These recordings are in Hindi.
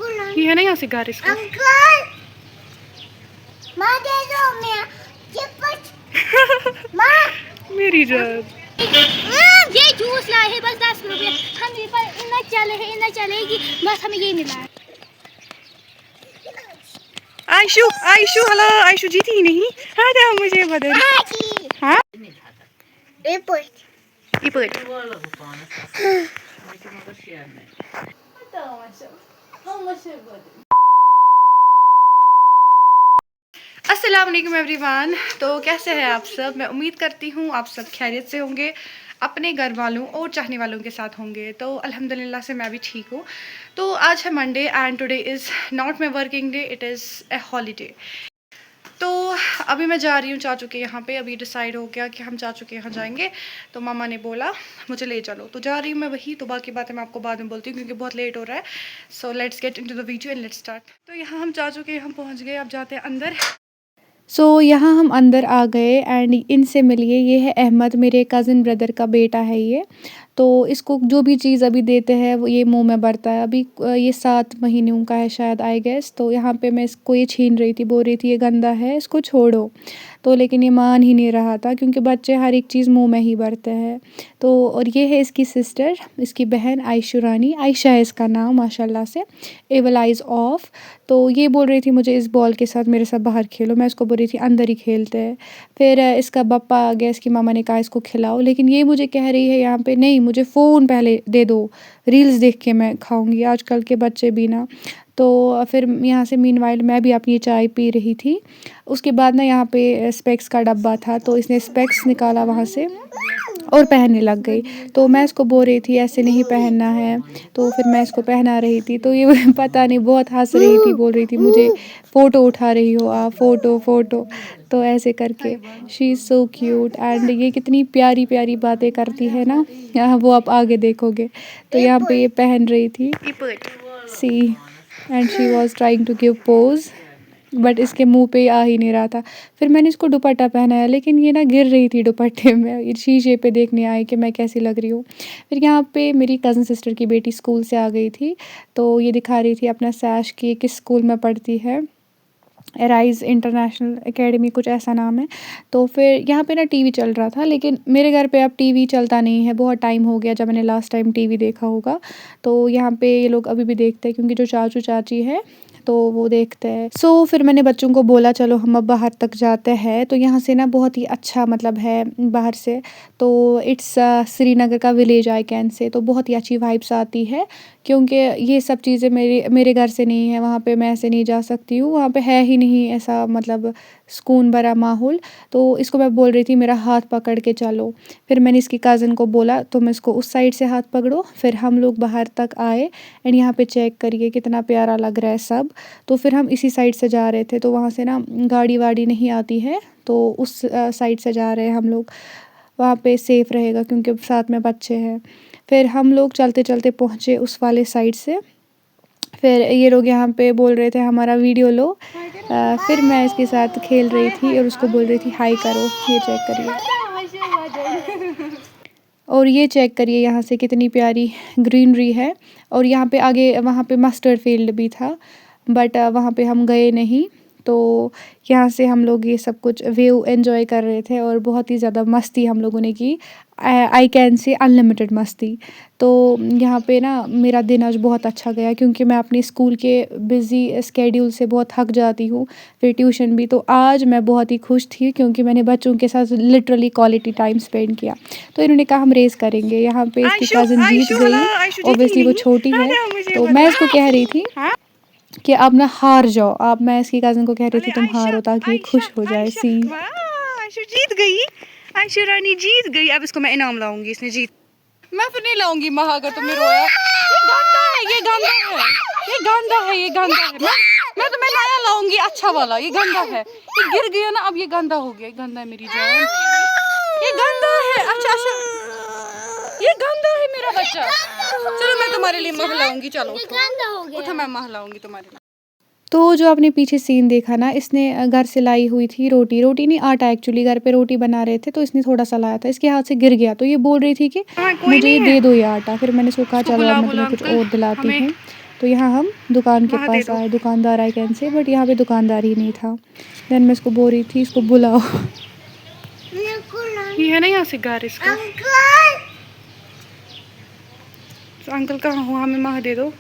ये है ना यहाँ से घर इसका। माँ दे दो मैं मेरी जान। ये जूस लाए है बस 10 रुपये। हम ये पर इतना चले है इतना चलेगी बस हमें ये मिला है। आयशु आयशु हेलो आयशु जीती ही नहीं। हाँ तो मुझे बदल। हाँ अस्सलाम वालेकुम एवरीवन। तो कैसे हैं आप सब? मैं उम्मीद करती हूँ आप सब खैरियत से होंगे, अपने घर वालों और चाहने वालों के साथ होंगे। तो अल्हम्दुलिल्लाह से मैं भी ठीक हूँ। तो आज है Monday and today is not my working day, it is a holiday. तो अभी मैं जा रही हूँ चाचू के यहाँ पे। अभी डिसाइड हो गया कि हम चाचू के यहाँ जाएंगे, तो मामा ने बोला मुझे ले चलो, तो जा रही हूँ मैं वही। तो बाकी बातें मैं आपको बाद में बोलती हूँ क्योंकि बहुत लेट हो रहा है। So let's get into the video and let's start. तो यहाँ हम चाचू के यहाँ पहुँच गए, अब जाते हैं अंदर। यहाँ हम अंदर आ गए एंड इनसे मिलिए। ये है अहमद, मेरे कज़न ब्रदर का बेटा है ये। तो इसको जो भी चीज़ अभी देते हैं वो ये मुंह में भरता है। अभी ये 7 महीनों का है शायद, आई गेस। तो यहाँ पे मैं इसको ये छीन रही थी, बोल रही थी ये गंदा है इसको छोड़ो। तो लेकिन ये मान ही नहीं रहा था क्योंकि बच्चे हर एक चीज़ मुंह में ही भरते हैं। तो और ये है इसकी सिस्टर, इसकी बहन आयशु रानी, आयशा है इसका नाम माशाल्लाह से, एवल आइज़ ऑफ। तो ये बोल रही थी मुझे इस बॉल के साथ मेरे साथ बाहर खेलो, मैं इसको बोल रही थी अंदर ही खेलते हैं। फिर इसका बप्पा आ गया, इसकी मामा ने कहा इसको खिलाओ, लेकिन ये मुझे कह रही है यहाँ पे नहीं मुझे फ़ोन पहले दे दो, रील्स देख के मैं खाऊंगी। आजकल के बच्चे भी ना। तो फिर यहाँ से मीनवाइल मैं भी अपनी चाय पी रही थी। उसके बाद ना यहाँ पे स्पेक्स का डब्बा था, तो इसने स्पेक्स निकाला वहाँ से और पहनने लग गई। तो मैं इसको बोल रही थी ऐसे नहीं पहनना है, तो फिर मैं इसको पहना रही थी। तो ये पता नहीं बहुत हंस रही थी, बोल रही थी मुझे फ़ोटो उठा रही हो आप, फ़ोटो फ़ोटो। तो ऐसे करके she is so cute and ये कितनी प्यारी प्यारी बातें करती है ना, यहाँ वो आप आगे देखोगे। तो यहाँ पे ये पहन रही थी see and she was trying to give pose, but इसके मुंह पे आ ही नहीं रहा था। फिर मैंने इसको दुपट्टा पहनाया, लेकिन ये ना गिर रही थी दुपट्टे में। ये शीशे पे देखने आई कि मैं कैसी लग रही हूँ। फिर यहाँ पे मेरी कज़न सिस्टर की बेटी स्कूल से आ गई थी, तो ये दिखा रही थी अपना सैश कि किस स्कूल में पढ़ती है, राइज़ इंटरनेशनल एकेडमी कुछ ऐसा नाम है। तो फिर यहाँ पे ना टीवी चल रहा था, लेकिन मेरे घर पे अब टीवी चलता नहीं है, बहुत टाइम हो गया जब मैंने लास्ट टाइम टीवी देखा होगा। तो यहाँ पे ये लोग अभी भी देखते हैं क्योंकि जो चाचू चाची है तो वो देखते हैं। फिर मैंने बच्चों को बोला चलो हम अब बाहर तक जाते हैं। तो यहाँ से ना बहुत ही अच्छा मतलब है बाहर से, तो इट्स श्रीनगर का विलेज आई कैन से। तो बहुत ही अच्छी वाइब्स आती है क्योंकि ये सब चीज़ें मेरे घर से नहीं है, वहाँ पे मैं ऐसे नहीं जा सकती हूँ, वहाँ पे है ही नहीं ऐसा मतलब सुकून भरा माहौल। तो इसको मैं बोल रही थी मेरा हाथ पकड़ के चलो। फिर मैंने इसकी कज़न को बोला तुम इसको उस साइड से हाथ पकड़ो। फिर हम लोग बाहर तक आए एंड यहाँ पे चेक करिए कितना प्यारा लग रहा है सब। तो फिर हम इसी साइड से जा रहे थे, तो वहाँ से ना गाड़ी वाड़ी नहीं आती है, तो उस साइड से जा रहे हैं हम लोग, वहाँ पे सेफ़ रहेगा क्योंकि साथ में बच्चे हैं। फिर हम लोग चलते चलते पहुँचे उस वाले साइड से। फिर ये लोग यहाँ पे बोल रहे थे हमारा वीडियो लो। फिर मैं इसके साथ खेल रही थी और उसको बोल रही थी हाई करो। ये चेक करिए, और ये चेक करिए यहाँ से कितनी प्यारी ग्रीनरी है। और यहाँ पे आगे वहाँ पे मस्टर्ड फील्ड भी था, बट वहाँ पे हम गए नहीं। तो यहाँ से हम लोग ये सब कुछ व्यू एंजॉय कर रहे थे और बहुत ही ज़्यादा मस्ती हम लोगों ने की, आई कैन से अनलिमिटेड मस्ती। तो यहाँ पे ना मेरा दिन आज बहुत अच्छा गया क्योंकि मैं अपनी स्कूल के बिज़ी स्केड्यूल से बहुत थक जाती हूँ, फिर ट्यूशन भी। तो आज मैं बहुत ही खुश थी क्योंकि मैंने बच्चों के साथ लिटरली क्वालिटी टाइम स्पेंड किया। तो इन्होंने कहा हम रेस करेंगे। यहाँ पे इसकी कज़न जीत गई, ऑब्वियसली वो छोटी है। तो मैं इसको कह रही थी कि आप ना हार जाओ, आप, मैं इसकी कज़न को कह रही थी तुम हारो ताकि ये खुश हो जाए। सी आयशु जीत गई, आयशु रानी जीत गई। अब इसको मैं इनाम लाऊंगी, इसने जीत। मैं फिर नहीं लाऊंगी महा अगर तुमने रोया। ये गंदा है, ये गंदा है, ये गंदा है, ये गंदा है। मैं तुम्हें नया लाऊंगी अच्छा वाला। ये गंदा है, ये गिर गया ना, अब ये गंदा हो गया। ये गंदा है मेरी जान, ये गंदा है। अच्छा अच्छा, ये गंदा है मेरा बच्चा। चलो मैं तुम्हारे लिए मह लाऊंगी, चलो उठो, मैं मह लाऊंगी तुम्हारे लिए। तो जो आपने पीछे सीन देखा ना, इसने घर से लाई हुई थी रोटी नहीं आटा, एक्चुअली घर पे रोटी बना रहे थे तो इसने थोड़ा सा लाया था, इसके हाथ से गिर गया। तो ये बोल रही थी कि मुझे ये दे दो ये आटा। फिर मैंने इसको कहा चलो अब मैं तुम्हें कुछ और दिलाती हूँ। तो यहाँ हम दुकान के वहाँ दे पास दो। आए, दुकानदार आई कैन से, बट यहाँ पे दुकानदार ही नहीं था। देन मैं इसको बोल रही थी इसको बुलाओ। ये है ना यहाँ से घर इसका। तो अंकल कहाँ हो, हमें माँ दे दो।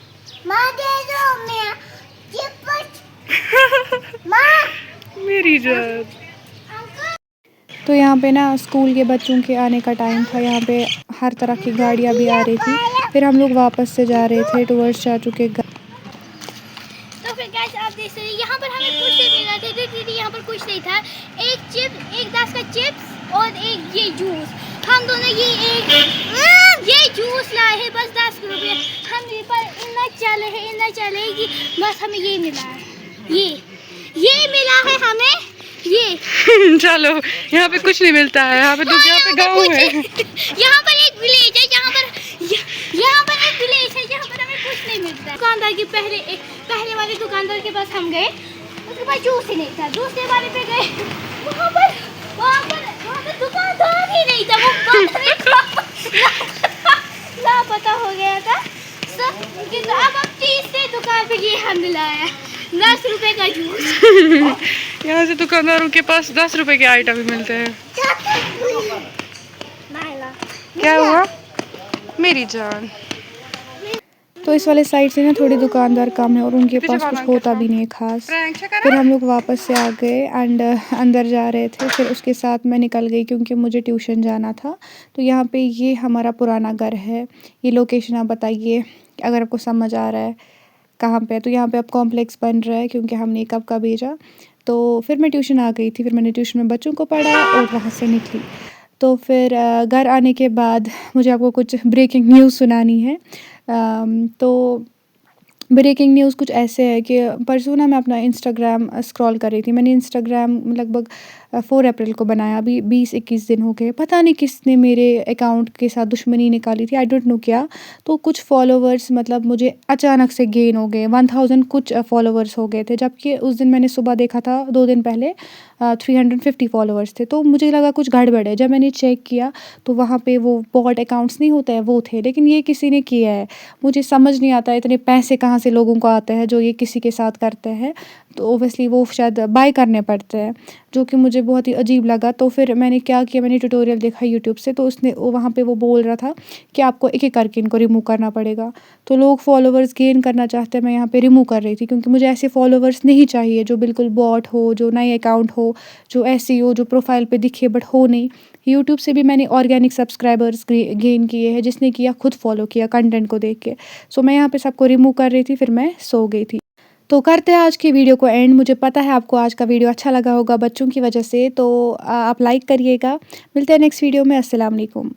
मेरी जान। तो यहाँ पे ना स्कूल के बच्चों के आने का टाइम था, यहाँ पे हर तरह की गाड़ियाँ भी आ रही थी। फिर हम लोग वापस से जा रहे थे टुवर्ड्स चाचू के घर। तो फिर गाइस आप देख सकते हैं यहाँ पर हमें कुछ नहीं मिला था, दीदी यहाँ पर कुछ नहीं था। एक चिप्स, एक 10 का चिप्स और एक ये जूस। हम दोनों ये जूस लाए हैं बस 10 रुपये। हम ये पर इतना चले कि बस हमें ये मिला है, ये मिला है हमें ये। चलो यहाँ पे कुछ नहीं मिलता है, यहाँ पे यहाँ पे गाँव है। यहाँ पर एक विलेज है, यहाँ पर एक विलेज है जहाँ पर हमें कुछ नहीं मिलता है। दुकानदार के पहले वाले दुकानदार के पास हम गए, उसके पास जूस ही नहीं था। दूसरे वाले पे गए, वहाँ पर दुकानदार ही नहीं था, वो लापता हो गया था। तो अब हम तीसरे दुकान पे ये हमने लाया 10 रुपए का जूस। यहाँ से दुकानदारों के पास 10 रुपए के आइटम भी मिलते हैं। क्या हुआ मेरी जान? तो इस वाले साइड से ना थोड़ी दुकानदार कम है और उनके पास कुछ होता भी नहीं है खास। फिर हम लोग वापस से आ गए एंड अंदर जा रहे थे। फिर उसके साथ मैं निकल गई क्योंकि मुझे ट्यूशन जाना था। तो यहाँ पे ये हमारा पुराना घर है। ये लोकेशन आप बताइए अगर आपको समझ आ रहा है कहाँ पे है। तो यहाँ पे अब कॉम्प्लेक्स बन रहा है क्योंकि हमने कब का भेजा। तो फिर मैं ट्यूशन आ गई थी, फिर मैंने ट्यूशन में बच्चों को पढ़ा और वहाँ से निकली। तो फिर घर आने के बाद मुझे आपको कुछ ब्रेकिंग न्यूज़ सुनानी है। तो ब्रेकिंग न्यूज़ कुछ ऐसे है कि परसों ना मैं अपना इंस्टाग्राम स्क्रॉल कर रही थी। मैंने इंस्टाग्राम लगभग 4 अप्रैल को बनाया, अभी 20-21 दिन हो गए। पता नहीं किसने मेरे अकाउंट के साथ दुश्मनी निकाली थी, आई डोंट नो क्या। तो कुछ फॉलोवर्स मतलब मुझे अचानक से गेन हो गए, 1000 कुछ फॉलोवर्स हो गए थे। जबकि उस दिन मैंने सुबह देखा था 2 दिन पहले 350 फॉलोवर्स थे। तो मुझे लगा कुछ गड़बड़ है। जब मैंने चेक किया तो वहाँ पे वो बॉट अकाउंट्स नहीं होते हैं वो थे, लेकिन ये किसी ने किया है। मुझे समझ नहीं आता इतने पैसे कहाँ से लोगों को आते हैं जो ये किसी के साथ करते हैं। तो ओबियसली वो शायद बाय करने पड़ते हैं, जो कि मुझे बहुत ही अजीब लगा। तो फिर मैंने क्या किया, मैंने ट्यूटोरियल देखा यूट्यूब से। तो उसने वहाँ पे वो बोल रहा था कि आपको एक एक करके इनको रिमूव करना पड़ेगा। तो लोग फॉलोवर्स गेन करना चाहते हैं, मैं यहाँ पे रिमूव कर रही थी क्योंकि मुझे ऐसे फॉलोवर्स नहीं चाहिए जो बिल्कुल बॉट हो, जो नए अकाउंट हो, जो ऐसी हो जो प्रोफाइल पे दिखे बट हो नहीं। यूट्यूब से भी मैंने ऑर्गेनिक सब्सक्राइबर्स गेन किए हैं, जिसने किया खुद फॉलो किया कंटेंट को देख के। सो मैं यहाँ पे सबको रिमूव कर रही थी, फिर मैं सो गई थी। तो करते हैं आज की वीडियो को एंड। मुझे पता है आपको आज का वीडियो अच्छा लगा होगा बच्चों की वजह से, तो आप लाइक करिएगा। मिलते हैं नेक्स्ट वीडियो में। अस्सलाम वालेकुम।